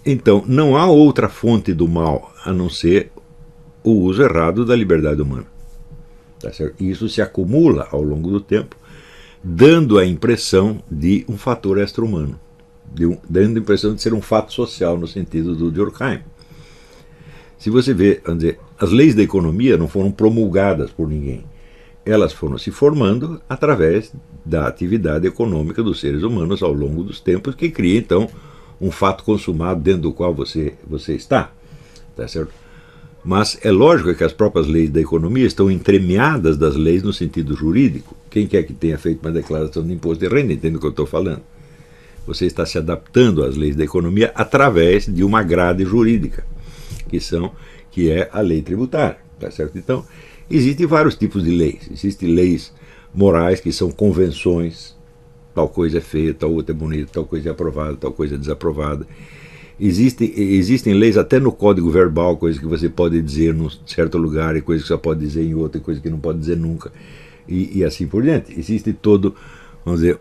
Então, não há outra fonte do mal a não ser o uso errado da liberdade humana. Tá certo? E isso se acumula ao longo do tempo, dando a impressão de um fator extra-humano, dando a impressão de ser um fato social, no sentido do Durkheim. Se você vê, vamos dizer, as leis da economia não foram promulgadas por ninguém. Elas foram se formando através da atividade econômica dos seres humanos ao longo dos tempos, que cria, então, um fato consumado dentro do qual você está. Tá certo? Mas é lógico que as próprias leis da economia estão entremeadas das leis no sentido jurídico. Quem quer que tenha feito uma declaração de imposto de renda entende o que eu estou falando. Você está se adaptando às leis da economia através de uma grade jurídica, que é a lei tributária. Tá certo? Então, existem vários tipos de leis. Existem leis morais, que são convenções. Tal coisa é feia, tal outra é bonita, tal coisa é aprovada, tal coisa é desaprovada. Existem leis até no código verbal, coisas que você pode dizer num certo lugar e coisas que só pode dizer em outro, e coisas que não pode dizer nunca, e assim por diante. Existe todo, vamos dizer,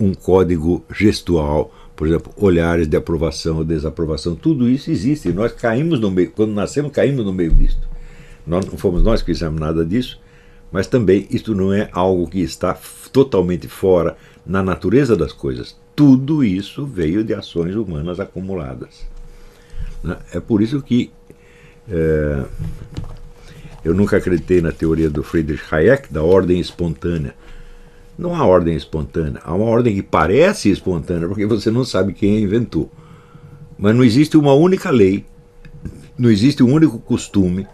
um código gestual, por exemplo, olhares de aprovação ou desaprovação, tudo isso existe. Nós caímos no meio, quando nascemos, caímos no meio disso. Não fomos nós que fizemos nada disso, mas também isto não é algo que está totalmente fora na natureza das coisas. Tudo isso veio de ações humanas acumuladas. É por isso que eu nunca acreditei na teoria do Friedrich Hayek, da ordem espontânea. Não há ordem espontânea, há uma ordem que parece espontânea, porque você não sabe quem a inventou. Mas não existe uma única lei, não existe um único costume,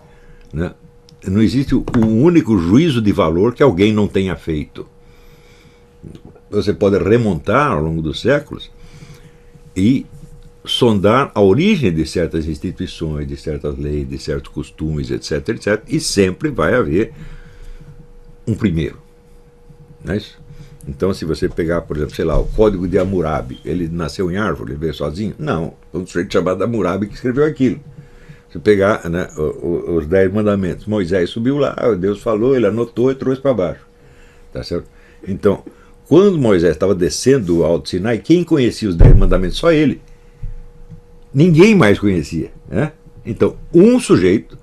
né? Não existe um único juízo de valor que alguém não tenha feito. Você pode remontar ao longo dos séculos e sondar a origem de certas instituições, de certas leis, de certos costumes, etc, etc, e sempre vai haver um primeiro. Não é isso? Então, se você pegar, por exemplo, sei lá, o Código de Hammurabi, ele nasceu em árvore, ele veio sozinho? Não, foi um sujeito chamado Hammurabi que escreveu aquilo. Se pegar, né, os 10 mandamentos, Moisés subiu lá, Deus falou, ele anotou e trouxe para baixo. Tá certo? Então, quando Moisés estava descendo do Alto Sinai, quem conhecia os 10 mandamentos? Só ele. Ninguém mais conhecia. Né? Então, um sujeito,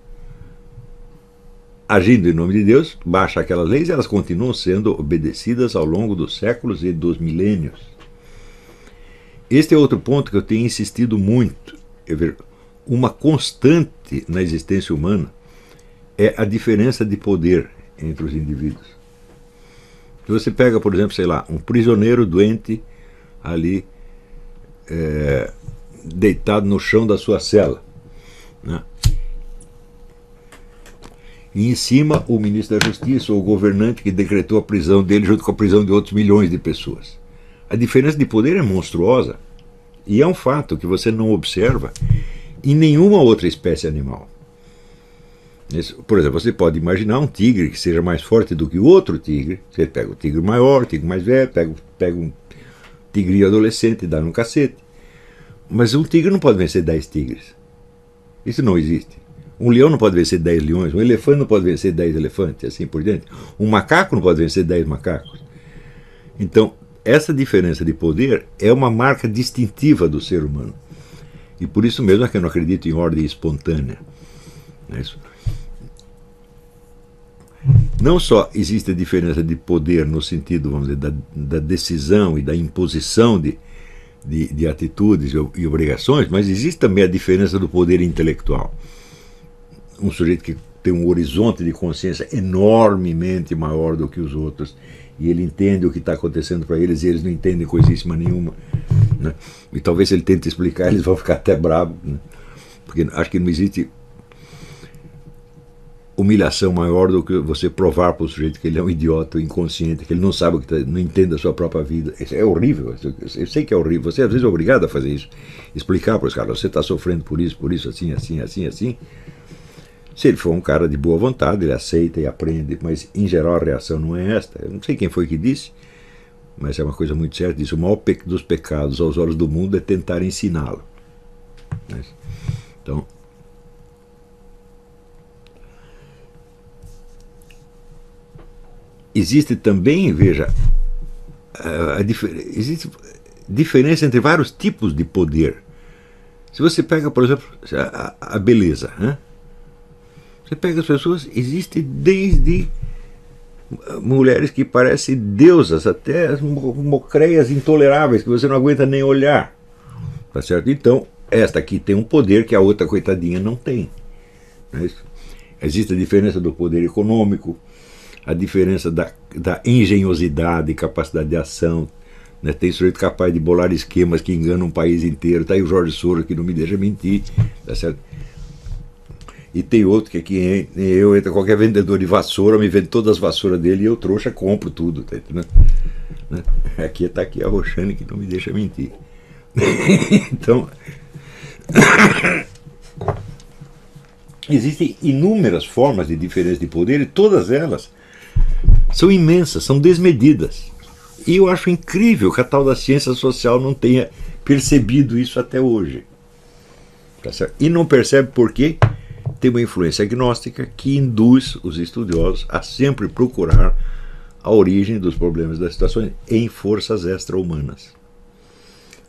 agindo em nome de Deus, baixa aquelas leis e elas continuam sendo obedecidas ao longo dos séculos e dos milênios. Este é outro ponto que eu tenho insistido muito. Uma constante na existência humana é a diferença de poder entre os indivíduos. Se você pega, por exemplo, sei lá, um prisioneiro doente ali deitado no chão da sua cela, né? E em cima o ministro da Justiça ou o governante que decretou a prisão dele junto com a prisão de outros milhões de pessoas. A diferença de poder é monstruosa e é um fato que você não observa em nenhuma outra espécie animal. Por exemplo, você pode imaginar um tigre que seja mais forte do que o outro tigre. Você pega o tigre maior, o tigre mais velho, pega um tigrinho adolescente e dá um cacete. Mas um tigre não pode vencer 10 tigres. Isso não existe. Um leão não pode vencer 10 leões, um elefante não pode vencer 10 elefantes, assim por diante. Um macaco não pode vencer 10 macacos. Então, essa diferença de poder é uma marca distintiva do ser humano. E por isso mesmo é que eu não acredito em ordem espontânea. Não só existe a diferença de poder no sentido, vamos dizer, da decisão e da imposição de atitudes e obrigações, mas existe também a diferença do poder intelectual. Um sujeito que tem um horizonte de consciência enormemente maior do que os outros, e ele entende o que está acontecendo para eles, e eles não entendem coisíssima nenhuma. Né? E talvez se ele tente explicar, eles vão ficar até bravos. Né? Porque acho que não existe humilhação maior do que você provar para o sujeito que ele é um idiota, inconsciente, que ele não sabe o que não entende a sua própria vida. Isso é horrível. Eu sei que é horrível. Você às vezes é obrigado a fazer isso. Explicar para os caras, você está sofrendo por isso, assim, assim, assim, assim. Se ele for um cara de boa vontade, ele aceita e aprende, mas em geral a reação não é esta. Eu não sei quem foi que disse, mas é uma coisa muito certa. Diz, o maior dos pecados aos olhos do mundo é tentar ensiná-lo. Então, existe também, veja, existe diferença entre vários tipos de poder. Se você pega, por exemplo, a beleza, né? Você pega as pessoas, existe desde mulheres que parecem deusas, até as mocreias intoleráveis que você não aguenta nem olhar. Tá certo? Então, esta aqui tem um poder que a outra coitadinha não tem. Não é isso? Existe a diferença do poder econômico, a diferença da engenhosidade, capacidade de ação. Né? Tem sujeito capaz de bolar esquemas que enganam um país inteiro. Está aí o Jorge Soros que não me deixa mentir. Tá certo? E tem outro que aqui eu entro qualquer vendedor de vassoura, me vende todas as vassouras dele e eu, trouxa, compro tudo. Tá entendendo? Aqui está aqui a Roxane que não me deixa mentir. Então, existem inúmeras formas de diferença de poder e todas elas são imensas, são desmedidas. E eu acho incrível que a tal da ciência social não tenha percebido isso até hoje. Tá certo? E não percebe por quê? Tem uma influência agnóstica que induz os estudiosos a sempre procurar a origem dos problemas das situações em forças extra-humanas.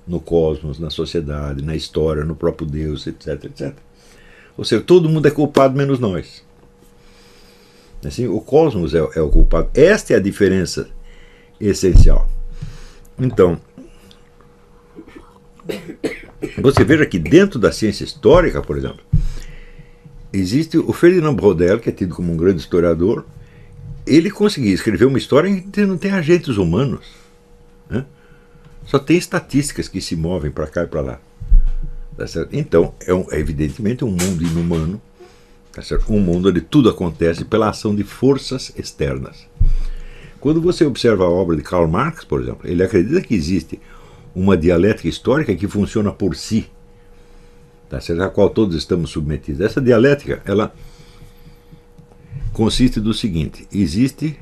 No cosmos, na sociedade, na história, no próprio Deus, etc, etc. Ou seja, todo mundo é culpado menos nós. Assim, o cosmos é o culpado. Esta é a diferença essencial. Então, você veja que dentro da ciência histórica, por exemplo, existe o Ferdinand Braudel, que é tido como um grande historiador. Ele conseguiu escrever uma história em que não tem agentes humanos, né? Só tem estatísticas que se movem para cá e para lá. Tá certo? Então, é evidentemente um mundo inumano, tá certo? Um mundo onde tudo acontece pela ação de forças externas. Quando você observa a obra de Karl Marx, por exemplo, ele acredita que existe uma dialética histórica que funciona por si, tá certo? A qual todos estamos submetidos. Essa dialética, ela consiste do seguinte: existe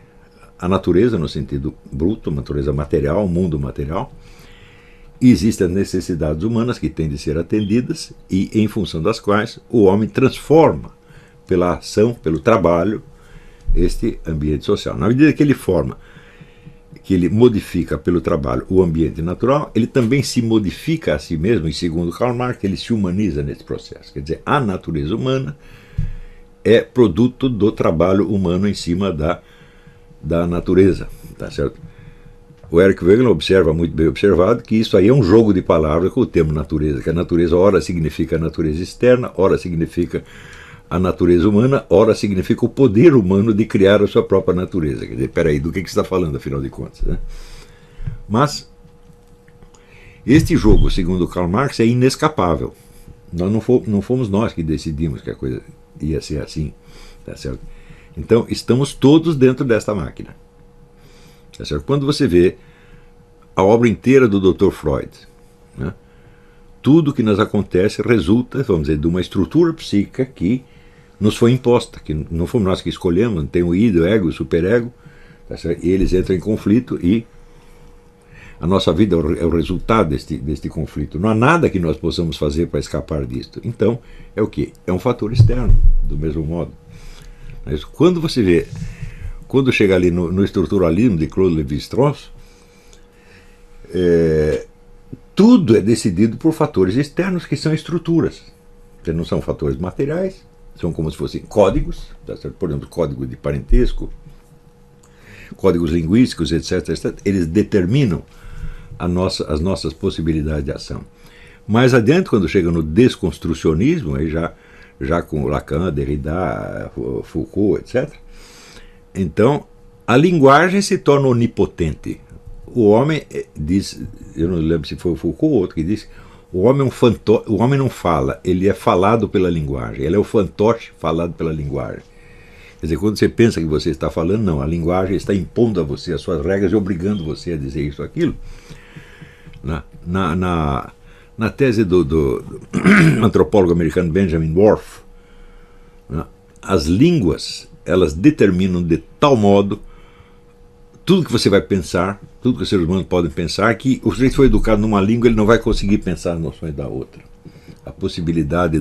a natureza no sentido bruto, a natureza material, o mundo material. Existem as necessidades humanas que têm de ser atendidas e, em função das quais, o homem transforma, pela ação, pelo trabalho, este ambiente social. Na medida que ele forma, que ele modifica pelo trabalho o ambiente natural, ele também se modifica a si mesmo, e segundo Karl Marx, ele se humaniza nesse processo. Quer dizer, a natureza humana é produto do trabalho humano em cima da natureza, tá certo? O Eric Wegener observa, muito bem observado, que isso aí é um jogo de palavras com o termo natureza, que a natureza ora significa a natureza externa, ora significa a natureza humana, ora significa o poder humano de criar a sua própria natureza. Quer dizer, peraí, do que você está falando, afinal de contas, né? Mas este jogo, segundo Karl Marx, é inescapável. Não fomos nós que decidimos que a coisa ia ser assim, tá certo? Então, estamos todos dentro desta máquina. Tá certo? Quando você vê a obra inteira do Dr. Freud, né, tudo que nos acontece resulta, vamos dizer, de uma estrutura psíquica que nos foi imposta, que não fomos nós que escolhemos, tem o id, o ego, o superego, tá certo? E eles entram em conflito e a nossa vida é o resultado deste conflito. Não há nada que nós possamos fazer para escapar disto. Então, é o quê? É um fator externo, do mesmo modo. Mas quando você vê, quando chega ali no estruturalismo de Claude Lévi-Strauss, tudo é decidido por fatores externos que são estruturas. Que não são fatores materiais, são como se fossem códigos, tá certo? Por exemplo, código de parentesco, códigos linguísticos, etc, etc. Eles determinam as nossas possibilidades de ação. Mais adiante, quando chega no desconstrucionismo, aí já com Lacan, Derrida, Foucault, etc., então a linguagem se torna onipotente. O homem diz, eu não lembro se foi o Foucault ou outro que disse, o homem é um fantoche, o homem não fala, ele é falado pela linguagem, ele é o fantoche falado pela linguagem. Quer dizer, quando você pensa que você está falando, não, a linguagem está impondo a você as suas regras e obrigando você a dizer isso ou aquilo. Na tese do antropólogo americano Benjamin Worf, né, as línguas, elas determinam de tal modo tudo que você vai pensar, tudo que os seres humanos podem pensar, que o sujeito foi educado numa língua, ele não vai conseguir pensar as noções da outra. A possibilidade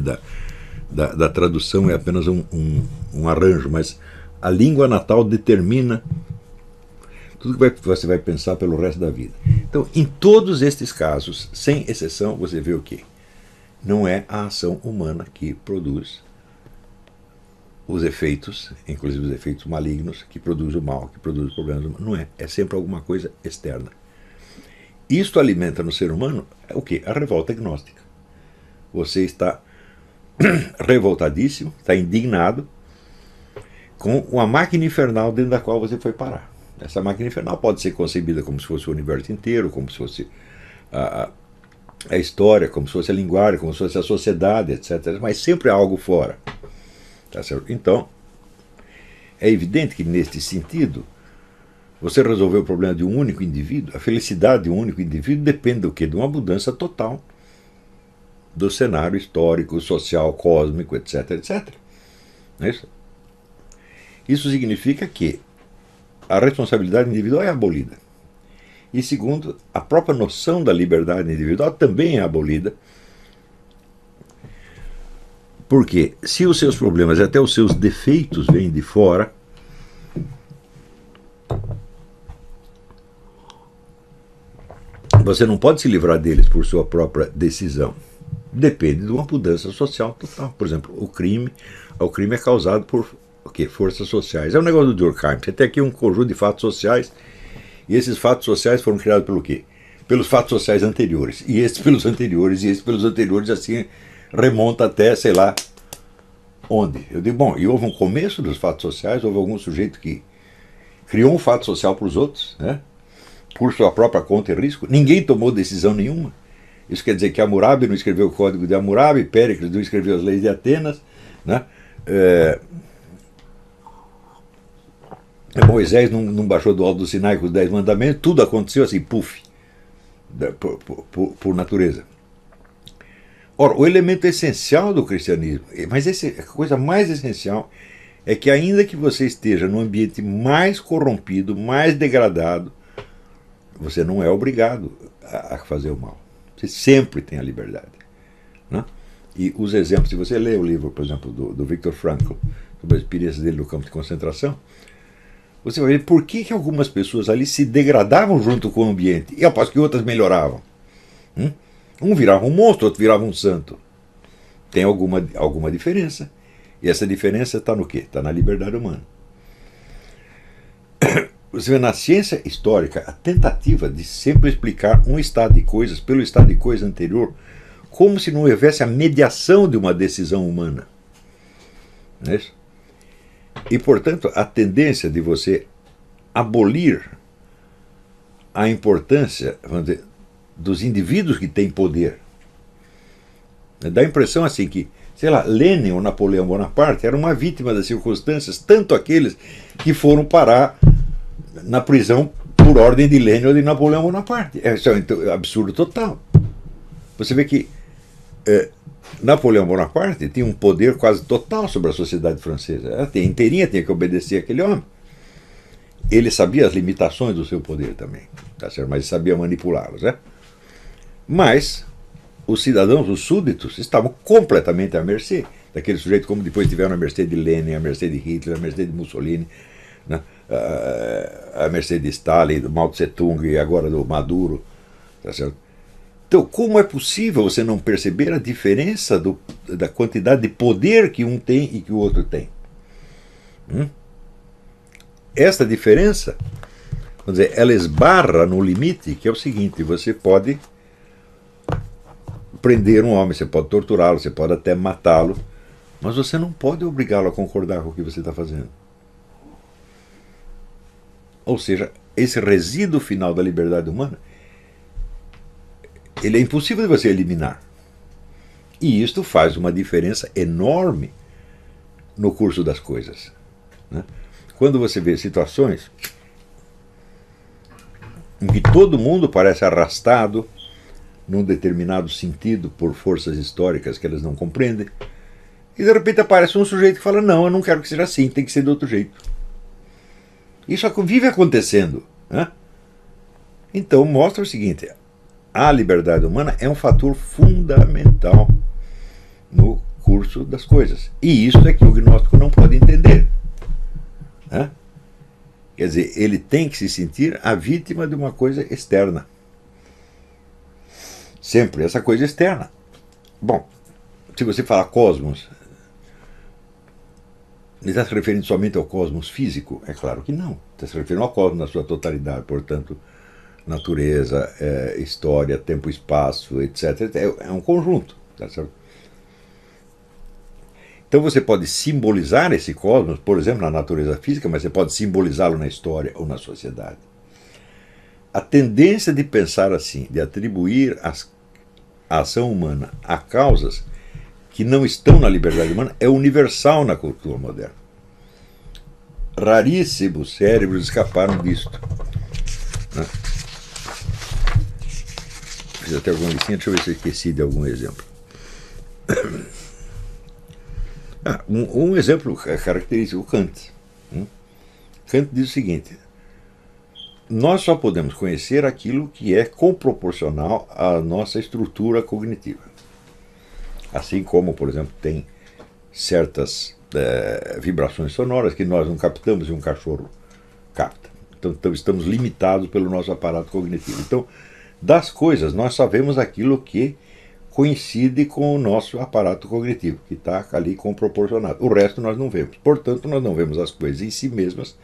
da tradução é apenas um arranjo, mas a língua natal determina tudo que você vai pensar pelo resto da vida. Então, em todos estes casos, sem exceção, você vê o quê? não é a ação humana que produz os efeitos, inclusive os efeitos malignos, que produz o mal, que produz os problemas. Não é. É sempre alguma coisa externa. Isto alimenta no ser humano o quê? A revolta gnóstica. Você está revoltadíssimo, está indignado com uma máquina infernal dentro da qual você foi parar. Essa máquina infernal pode ser concebida como se fosse o universo inteiro, como se fosse a história, como se fosse a linguagem, como se fosse a sociedade, etc. Mas sempre há algo fora. Tá certo? Então, é evidente que, neste sentido, você resolver o problema de um único indivíduo, a felicidade de um único indivíduo depende do quê? De uma mudança total do cenário histórico, social, cósmico, etc, etc. Não é isso? Isso significa que a responsabilidade individual é abolida. E segundo, a própria noção da liberdade individual também é abolida. Porque se os seus problemas e até os seus defeitos vêm de fora, você não pode se livrar deles por sua própria decisão. Depende de uma mudança social total. Por exemplo, o crime é causado por o quê? Forças sociais. É um negócio do Durkheim. Você tem aqui um conjunto de fatos sociais, e esses fatos sociais foram criados pelo quê? Pelos fatos sociais anteriores. E esses pelos anteriores, e esses pelos anteriores, assim remonta até, sei lá, onde. Eu digo, bom, e houve um começo dos fatos sociais, houve algum sujeito que criou um fato social para os outros, né? Por sua própria conta e risco. Ninguém tomou decisão nenhuma. Isso quer dizer que Hammurabi não escreveu o Código de Hammurabi, Péricles não escreveu as leis de Atenas, né? Moisés não baixou do alto do Sinai com os 10 mandamentos, tudo aconteceu assim, puf, por natureza. Ora, o elemento essencial do cristianismo, mas a coisa mais essencial, é que ainda que você esteja num ambiente mais corrompido, mais degradado, você não é obrigado a fazer o mal. Você sempre tem a liberdade. Né? E os exemplos, se você lê o livro, por exemplo, do Viktor Frankl, sobre as experiências dele no campo de concentração, você vai ver por que algumas pessoas ali se degradavam junto com o ambiente, e após que outras melhoravam. Um virava um monstro, outro virava um santo. Tem alguma diferença. E essa diferença está no quê? Está na liberdade humana. Você vê na ciência histórica a tentativa de sempre explicar um estado de coisas pelo estado de coisas anterior, como se não houvesse a mediação de uma decisão humana. Não é isso? E, portanto, a tendência de você abolir a importância, vamos dizer, dos indivíduos que têm poder. Dá a impressão assim que, sei lá, Lênin ou Napoleão Bonaparte eram uma vítima das circunstâncias, tanto aqueles que foram parar na prisão por ordem de Lênin ou de Napoleão Bonaparte. Isso é um absurdo total. Você vê que Napoleão Bonaparte tinha um poder quase total sobre a sociedade francesa. Ela inteirinha tinha que obedecer àquele homem. Ele sabia as limitações do seu poder também, tá certo? Mas sabia manipulá-los, né? Mas os cidadãos, os súditos, estavam completamente à mercê daquele sujeito, como depois tiveram a mercê de Lenin, a mercê de Hitler, a mercê de Mussolini, né? A mercê de Stalin, do Mao Tse Tung e agora do Maduro, tá certo? Então, como é possível você não perceber a diferença da quantidade de poder que um tem e que o outro tem? Essa diferença, vamos dizer, ela esbarra no limite, que é o seguinte: você pode prender um homem, você pode torturá-lo, você pode até matá-lo, mas você não pode obrigá-lo a concordar com o que você está fazendo. Ou seja, esse resíduo final da liberdade humana, ele é impossível de você eliminar. E isto faz uma diferença enorme no curso das coisas. Né? Quando você vê situações em que todo mundo parece arrastado num determinado sentido por forças históricas que elas não compreendem, e de repente aparece um sujeito que fala: não, eu não quero que seja assim, tem que ser de outro jeito. Isso vive acontecendo. Né? Então mostra o seguinte: a liberdade humana é um fator fundamental no curso das coisas. E isso é que o gnóstico não pode entender. Né? Quer dizer, ele tem que se sentir a vítima de uma coisa externa. Sempre essa coisa externa. Bom, se você falar cosmos, ele está se referindo somente ao cosmos físico? É claro que não. Está se referindo ao cosmos na sua totalidade, portanto, natureza, história, tempo, espaço, etc. É um conjunto. Tá certo? Então você pode simbolizar esse cosmos, por exemplo, na natureza física, mas você pode simbolizá-lo na história ou na sociedade. A tendência de pensar assim, de atribuir a ação humana a causas que não estão na liberdade humana, é universal na cultura moderna. Raríssimos cérebros escaparam disto. Né? Fiz até alguma listinha, deixa eu ver se eu esqueci de algum exemplo. Um exemplo característico, Kant. Kant diz o seguinte: nós só podemos conhecer aquilo que é comproporcional à nossa estrutura cognitiva. Assim como, por exemplo, tem certas vibrações sonoras que nós não captamos e um cachorro capta. Então estamos limitados pelo nosso aparato cognitivo. Então, das coisas, nós só vemos aquilo que coincide com o nosso aparato cognitivo, que está ali comproporcionado. O resto nós não vemos. Portanto, nós não vemos as coisas em si mesmas,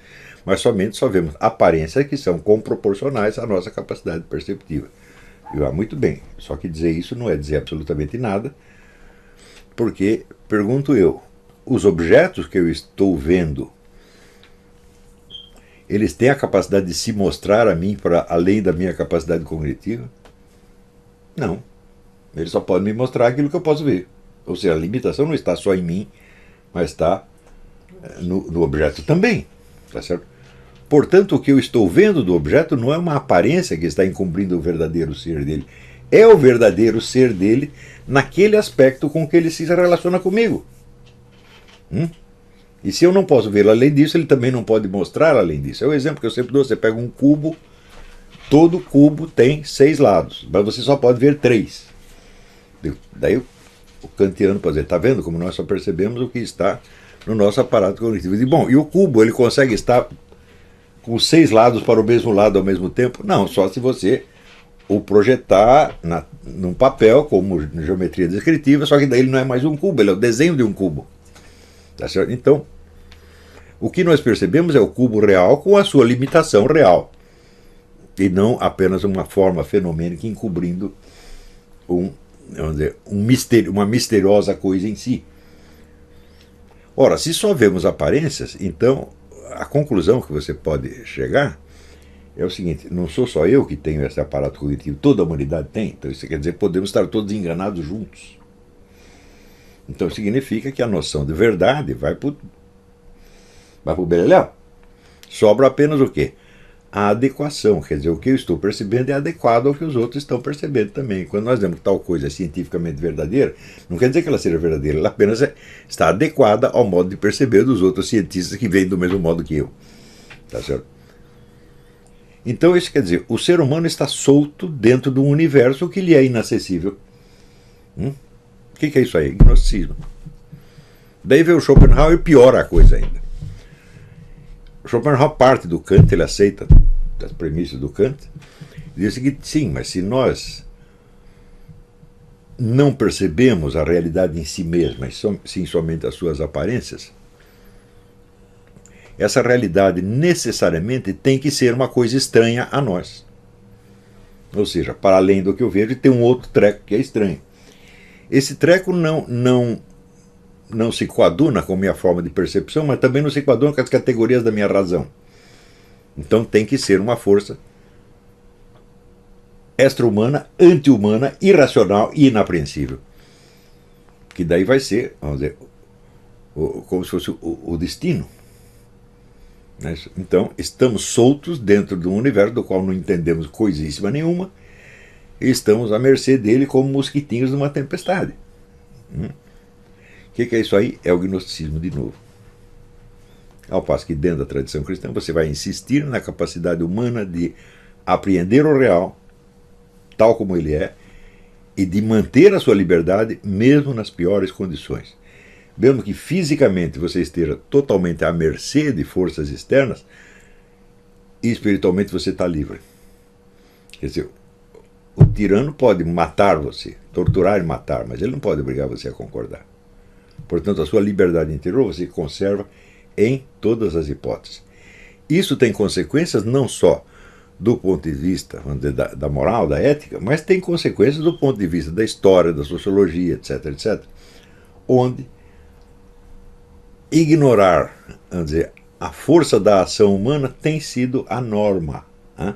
mas somente só vemos aparências que são comproporcionais à nossa capacidade perceptiva. Muito bem, só que dizer isso não é dizer absolutamente nada, porque, pergunto eu, os objetos que eu estou vendo, eles têm a capacidade de se mostrar a mim para além da minha capacidade cognitiva? Não. Eles só podem me mostrar aquilo que eu posso ver. Ou seja, a limitação não está só em mim, mas está no objeto também. Tá certo? Portanto, o que eu estou vendo do objeto não é uma aparência que está encobrindo o verdadeiro ser dele. É o verdadeiro ser dele naquele aspecto com que ele se relaciona comigo. E se eu não posso vê-lo além disso, ele também não pode mostrar além disso. É o exemplo que eu sempre dou. Você pega um cubo, todo cubo tem 6 lados, mas você só pode ver 3. Daí o kantiano pode dizer, está vendo como nós só percebemos o que está no nosso aparato cognitivo. E o cubo, ele consegue estar com 6 lados para o mesmo lado ao mesmo tempo? Não, só se você o projetar num papel, como geometria descritiva, só que daí ele não é mais um cubo, ele é o desenho de um cubo. Tá certo? Então, o que nós percebemos é o cubo real com a sua limitação real, e não apenas uma forma fenomênica encobrindo uma misteriosa coisa em si. Ora, se só vemos aparências, então a conclusão que você pode chegar é o seguinte: não sou só eu que tenho esse aparato cognitivo, toda a humanidade tem. Então isso quer dizer que podemos estar todos enganados juntos. Então significa que a noção de verdade vai para o beleléu. Sobra apenas o quê? A adequação, quer dizer, o que eu estou percebendo é adequado ao que os outros estão percebendo também. Quando nós dizemos que tal coisa é cientificamente verdadeira, não quer dizer que ela seja verdadeira, ela apenas está adequada ao modo de perceber dos outros cientistas que vêm do mesmo modo que eu. Tá certo? Então isso quer dizer, o ser humano está solto dentro de um universo que lhe é inacessível. O que é isso aí? Gnosticismo. Daí veio o Schopenhauer e piora a coisa ainda. Schopenhauer parte do Kant, ele aceita as premissas do Kant, e diz o seguinte: sim, mas se nós não percebemos a realidade em si mesma, mas sim somente as suas aparências, essa realidade necessariamente tem que ser uma coisa estranha a nós. Ou seja, para além do que eu vejo, tem um outro treco que é estranho. Esse treco não se coaduna com a minha forma de percepção, mas também não se coaduna com as categorias da minha razão. Então tem que ser uma força extra-humana, anti-humana, irracional e inapreensível. Que daí vai ser, vamos dizer, como se fosse o destino. Então estamos soltos dentro de um universo do qual não entendemos coisíssima nenhuma e estamos à mercê dele como mosquitinhos numa tempestade. O que é isso aí? É o gnosticismo de novo. Ao passo que dentro da tradição cristã você vai insistir na capacidade humana de apreender o real, tal como ele é, e de manter a sua liberdade mesmo nas piores condições. Mesmo que fisicamente você esteja totalmente à mercê de forças externas, e espiritualmente você está livre. Quer dizer, o tirano pode matar você, torturar e matar, mas ele não pode obrigar você a concordar. Portanto, a sua liberdade interior você conserva em todas as hipóteses. Isso tem consequências não só do ponto de vista, vamos dizer, da moral, da ética, mas tem consequências do ponto de vista da história, da sociologia, etc., etc., onde ignorar, vamos dizer, a força da ação humana tem sido a norma. Hein?